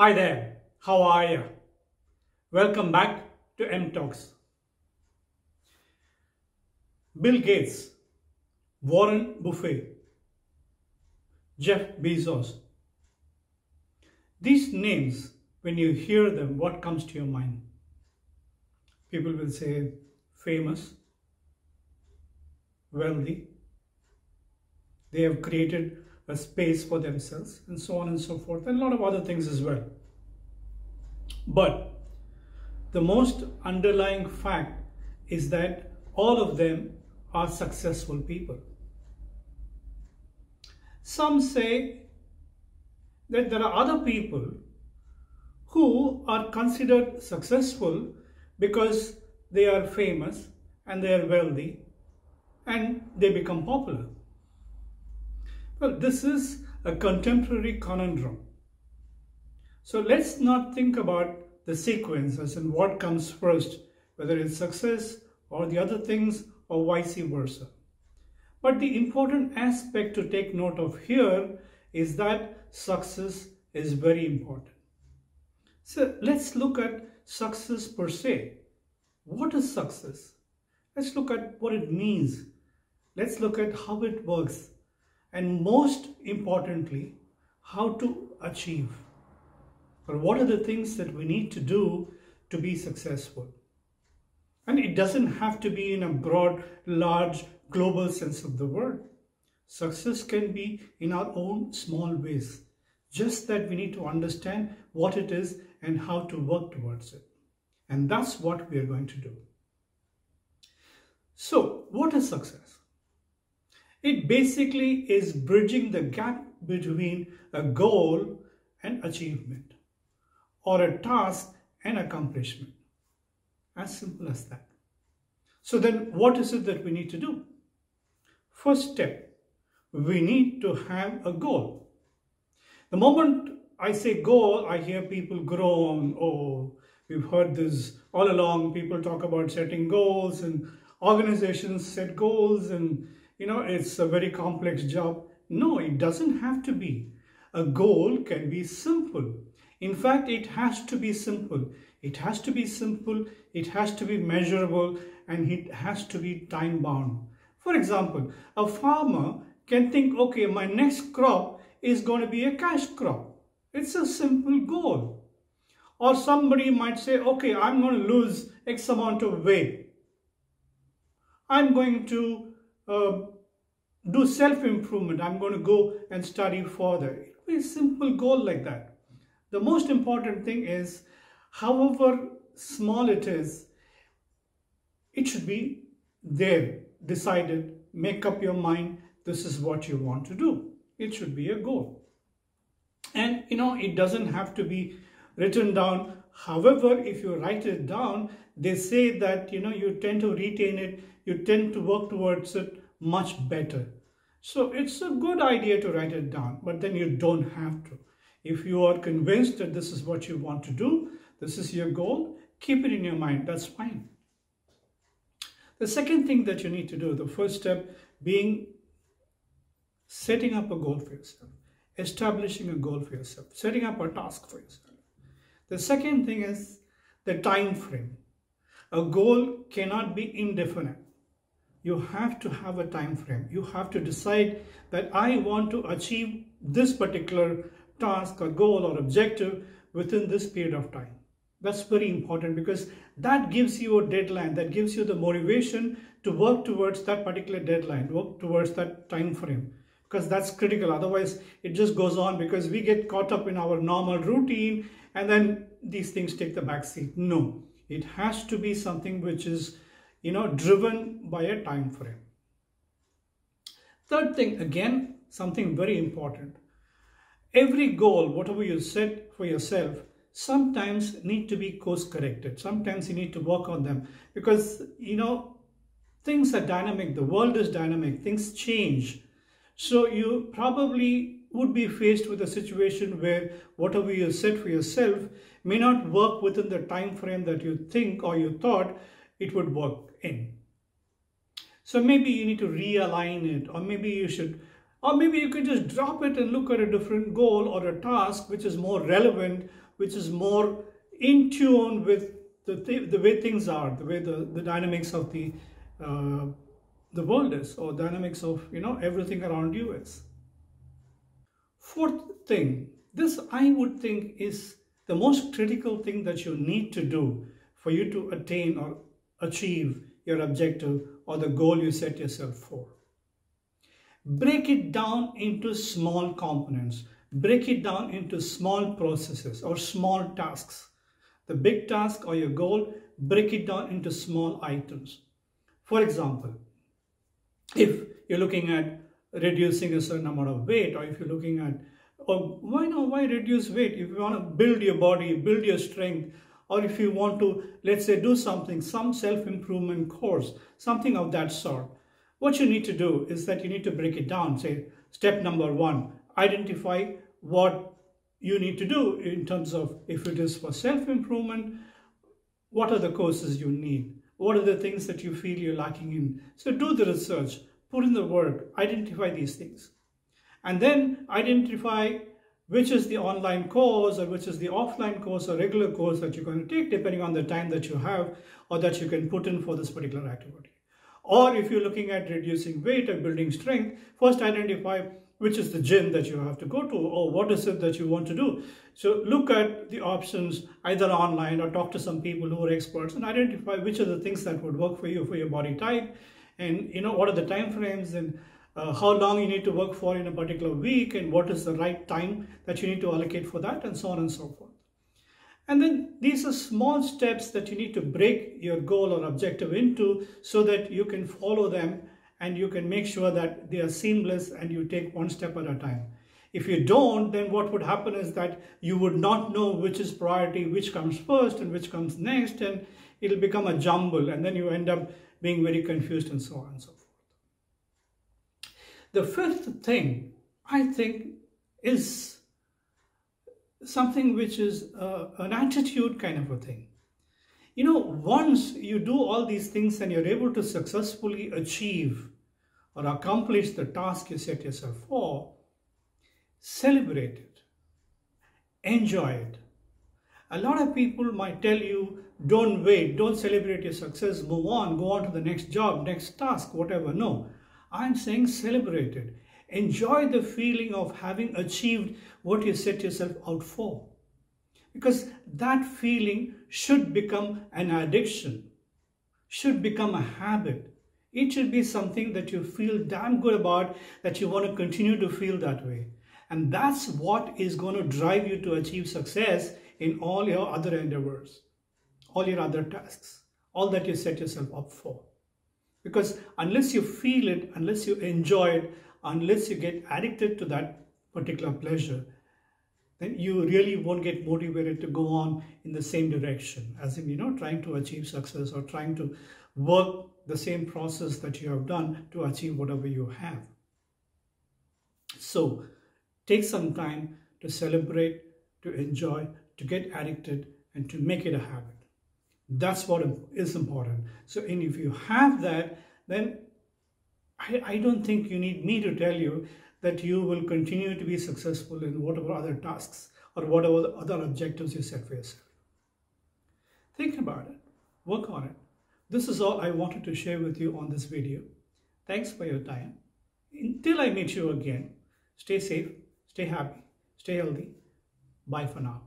Hi there, how are you? Welcome back to M Talks. Bill Gates, Warren Buffett, Jeff Bezos. These names, when you hear them, what comes to your mind? People will say famous, wealthy, they have created a space for themselves, and so on and so forth, and a lot of other things as well. But the most underlying fact is that all of them are successful people. Some say that there are other people who are considered successful because they are famous and they are wealthy and they become popular. Well, this is a contemporary conundrum. So let's not think about the sequence as in what comes first, whether it's success or the other things or vice versa. But the important aspect to take note of here is that success is very important. So let's look at success per se. What is success? Let's look at what it means. Let's look at how it works. And most importantly, how to achieve. Or what are the things that we need to do to be successful? And it doesn't have to be in a broad, large, global sense of the word. Success can be in our own small ways. Just that we need to understand what it is and how to work towards it. And that's what we are going to do. So, what is success? It basically is bridging the gap between a goal and achievement, or a task and accomplishment. As simple as that. So then what is it that we need to do? First step, we need to have a goal. The moment I say goal, I hear people groan. Oh, we've heard this all along. People talk about setting goals and organizations set goals and it's a very complex job. No, it doesn't have to be. A goal can be simple. In fact, it has to be simple. It has to be simple, it has to be measurable, and it has to be time-bound. For example, a farmer can think, okay, my next crop is going to be a cash crop. It's a simple goal. Or somebody might say, okay, I'm going to lose X amount of weight. I'm going to do self-improvement. I'm going to go and study further. It will be a simple goal like that. The most important thing is, however small it is, it should be there, decided, make up your mind, this is what you want to do. It should be a goal. And it doesn't have to be written down. However, if you write it down, they say that you tend to retain it, you tend to work towards it much better. So it's a good idea to write it down, but then you don't have to. If you are convinced that this is what you want to do, this is your goal, keep it in your mind, that's fine. The second thing that you need to do, the first step being setting up a goal for yourself, establishing a goal for yourself, setting up a task for yourself. The second thing is the time frame. A goal cannot be indefinite. You have to have a time frame. You have to decide that I want to achieve this particular task or goal or objective within this period of time. That's very important because that gives you a deadline, that gives you the motivation to work towards that particular deadline, work towards that time frame, because that's critical. Otherwise, it just goes on because we get caught up in our normal routine and then these things take the back seat. No, it has to be something which is driven by a time frame. Third thing, again, something very important. Every goal, whatever you set for yourself, sometimes need to be course corrected. Sometimes you need to work on them because, things are dynamic. The world is dynamic. Things change. So you probably would be faced with a situation where whatever you set for yourself may not work within the time frame that you think or you thought it would work in. So maybe you need to realign it, or maybe you could just drop it and look at a different goal or a task which is more relevant, which is more in tune with the way things are, the way the dynamics of the world is, or dynamics of everything around you is. Fourth thing, this I would think is the most critical thing that you need to do for you to attain or achieve your objective or the goal you set yourself for. Break it down into small components. Break it down into small processes or small tasks. The big task or your goal, break it down into small items. For example, if you're looking at reducing a certain amount of weight, or if you're looking at, or why reduce weight? If you want to build your body, build your strength, or if you want to, let's say, do something, some self-improvement course, something of that sort, what you need to do is that you need to break it down. Say, step number 1, identify what you need to do in terms of, if it is for self-improvement, what are the courses you need? What are the things that you feel you're lacking in? So do the research, put in the work, identify these things. And then identify which is the online course or which is the offline course or regular course that you're going to take, depending on the time that you have or that you can put in for this particular activity. Or if you're looking at reducing weight or building strength, first identify which is the gym that you have to go to, or what is it that you want to do. So look at the options either online or talk to some people who are experts and identify which are the things that would work for you, for your body type, and what are the time frames, and how long you need to work for in a particular week, and what is the right time that you need to allocate for that, and so on and so forth. And then these are small steps that you need to break your goal or objective into so that you can follow them and you can make sure that they are seamless and you take one step at a time. If you don't, then what would happen is that you would not know which is priority, which comes first and which comes next, and it'll become a jumble, and then you end up being very confused and so on and so forth. The fifth thing, I think, is something which is an attitude kind of a thing. Once you do all these things and you're able to successfully achieve or accomplish the task you set yourself for, celebrate it, enjoy it. A lot of people might tell you, don't wait, don't celebrate your success, move on, go on to the next job, next task, whatever. No, I'm saying celebrate it. Enjoy the feeling of having achieved what you set yourself out for. Because that feeling should become an addiction, should become a habit. It should be something that you feel damn good about, that you want to continue to feel that way. And that's what is going to drive you to achieve success in all your other endeavors, all your other tasks, all that you set yourself up for. Because unless you feel it, unless you enjoy it, unless you get addicted to that particular pleasure, then you really won't get motivated to go on in the same direction, as in, trying to achieve success or trying to work the same process that you have done to achieve whatever you have. So take some time to celebrate, to enjoy, to get addicted, and to make it a habit. That's what is important. So, and if you have that, then I don't think you need me to tell you that you will continue to be successful in whatever other tasks or whatever other objectives you set for yourself. Think about it. Work on it. This is all I wanted to share with you on this video. Thanks for your time. Until I meet you again, stay safe, stay happy, stay healthy. Bye for now.